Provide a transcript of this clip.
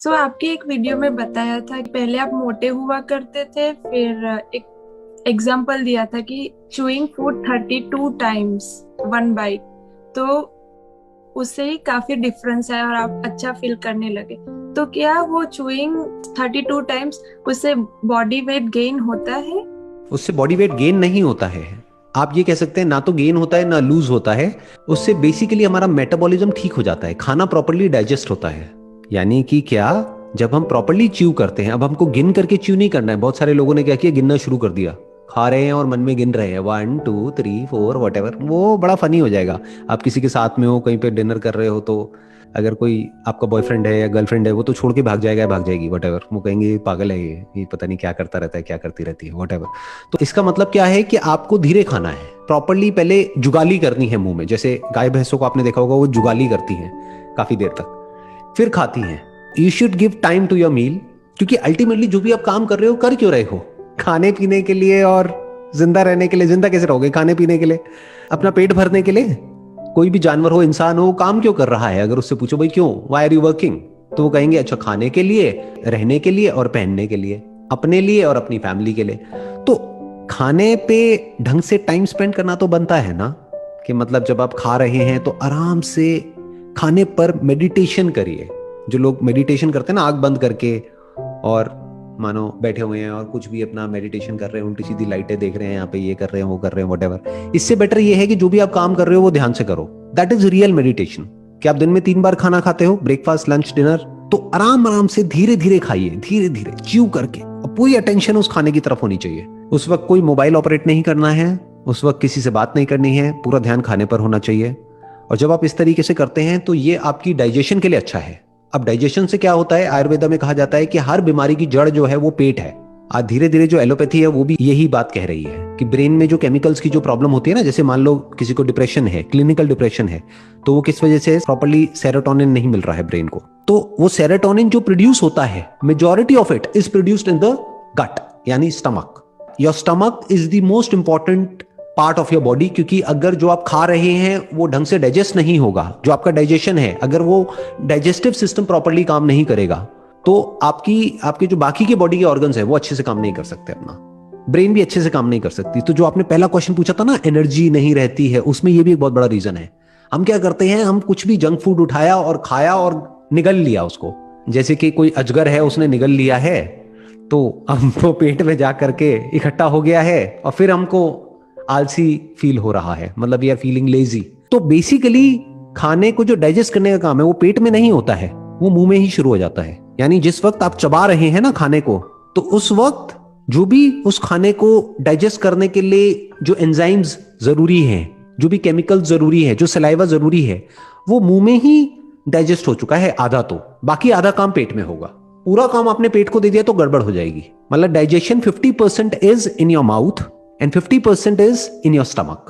आपकी एक वीडियो में बताया था कि पहले आप मोटे हुआ करते थे, फिर एक एग्जाम्पल दिया था कि chewing food 32 times one byte, तो उससे ही काफी डिफरेंस है और आप अच्छा फील करने लगे। तो क्या वो चूइंग 32 टाइम्स उससे बॉडी वेट गेन होता है? उससे बॉडी वेट गेन नहीं होता है। आप ये कह सकते हैं ना तो गेन होता है ना लूज होता है। उससे बेसिकली हमारा मेटाबॉलिज्म ठीक हो जाता है, खाना प्रॉपरली डाइजेस्ट होता है। यानी कि क्या, जब हम प्रॉपरली च्यू करते हैं, अब हमको गिन करके च्यू नहीं करना है। बहुत सारे लोगों ने क्या किया, गिनना शुरू कर दिया, खा रहे हैं और मन में गिन रहे हैं 1 2 3 4 वट एवर। वो बड़ा फनी हो जाएगा। आप किसी के साथ में हो, कहीं पे डिनर कर रहे हो, तो अगर कोई आपका बॉयफ्रेंड है या गर्लफ्रेंड है, वो तो छोड़ के भाग जाएगा या भाग जाएगी वट एवर। वो कहेंगे ये पागल है, ये पता नहीं क्या करता रहता है, क्या करती रहती है, वट एवर। तो इसका मतलब क्या है कि आपको धीरे खाना है, प्रॉपरली पहले जुगाली करनी है मुंह में। जैसे गाय भैंसों को आपने देखा होगा, वो जुगाली करती हैं काफी देर तक, फिर खाती हैं। You should give time to your meal, क्योंकि अल्टीमेटली जो भी आप काम कर रहे हो, कर क्यों रहे हो? खाने पीने के लिए और जिंदा रहने के लिए। जिंदा कैसे रहोगे खाने पीने के लिए? अपना पेट भरने के लिए। कोई भी जानवर हो, इंसान हो, काम क्यों कर रहा है? अगर उससे पूछो भाई क्यों, वाई आर यू वर्किंग, तो वो कहेंगे अच्छा खाने के लिए, रहने के लिए और पहनने के लिए, अपने लिए और अपनी फैमिली के लिए। तो खाने पे ढंग से टाइम स्पेंड करना तो बनता है ना। कि मतलब जब आप खा रहे हैं तो आराम से खाने पर मेडिटेशन करिए। जो लोग मेडिटेशन करते हैं ना, आंख बंद करके, और मानो बैठे हुए हैं और कुछ भी अपना मेडिटेशन कर रहे हैं, उल्टी सीधी लाइटें देख रहे हैं, यहाँ पे ये कर रहे हैं, वो कर रहे हैं, वटेवर। इससे बेटर ये है कि जो भी आप काम कर रहे हो वो ध्यान से करो। That is real meditation. कि आप दिन में 3 बार खाना खाते हो, ब्रेकफास्ट लंच डिनर, तो आराम आराम से धीरे धीरे खाइए, धीरे धीरे च्यू करके, और पूरी अटेंशन उस खाने की तरफ होनी चाहिए। उस वक्त कोई मोबाइल ऑपरेट नहीं करना है, उस वक्त किसी से बात नहीं करनी है, पूरा ध्यान खाने पर होना चाहिए। और जब आप इस तरीके से करते हैं तो ये आपकी डाइजेशन के लिए अच्छा है। अब डाइजेशन से क्या होता है, आयुर्वेदा में कहा जाता है कि हर बीमारी की जड़ जो है वो पेट है। आज धीरे धीरे जो एलोपैथी है वो भी यही बात कह रही है कि ब्रेन में जो केमिकल्स की जो प्रॉब्लम होती है ना, जैसे मान लो किसी को डिप्रेशन है, क्लिनिकल डिप्रेशन है, तो वो किस वजह से, प्रॉपर्ली सेरोटोनिन नहीं मिल रहा है ब्रेन को। तो वो सेरोटोनिन जो प्रोड्यूस होता है, majority of it is produced in the gut, यानी stomach. Your stomach is the most important part of your body. क्योंकि अगर जो आप खा रहे हैं वो ढंग से डाइजेस्ट नहीं होगा, जो आपका डाइजेशन है, अगर वो डाइजेस्टिव सिस्टम प्रॉपर्ली काम नहीं करेगा, तो आपके जो बाकी के बॉडी के ऑर्गन्स है वो अच्छे से काम नहीं कर सकते, अपना ब्रेन भी अच्छे से काम नहीं कर सकती। तो जो आपने पहला क्वेश्चन पूछा था ना, एनर्जी नहीं रहती है, उसमें ये भी एक बहुत बड़ा रीजन है। हम क्या करते हैं, हम कुछ भी जंक फूड उठाया और खाया और निगल लिया उसको। जैसे कि कोई अजगर है, उसने निगल लिया है, तो हमको पेट में जा करके इकट्ठा हो गया है, और फिर हमको आलसी फील हो रहा है, मतलब वी आर फीलिंग लेजी। तो बेसिकली खाने को जो डाइजेस्ट करने का काम है वो पेट में नहीं होता है, वो मुंह में ही शुरू हो जाता है। यानी जिस वक्त आप चबा रहे हैं ना खाने को, तो उस वक्त जो भी उस खाने को डाइजेस्ट करने के लिए जो एंजाइम्स जरूरी हैं, जो भी केमिकल जरूरी है, जो सलाइवा जरूरी है, वो मुंह में ही डाइजेस्ट हो चुका है आधा। तो बाकी आधा काम पेट में होगा। पूरा काम आपने पेट को दे दिया तो गड़बड़ हो जाएगी। मतलब digestion 50% is in your mouth and 50% is in your stomach.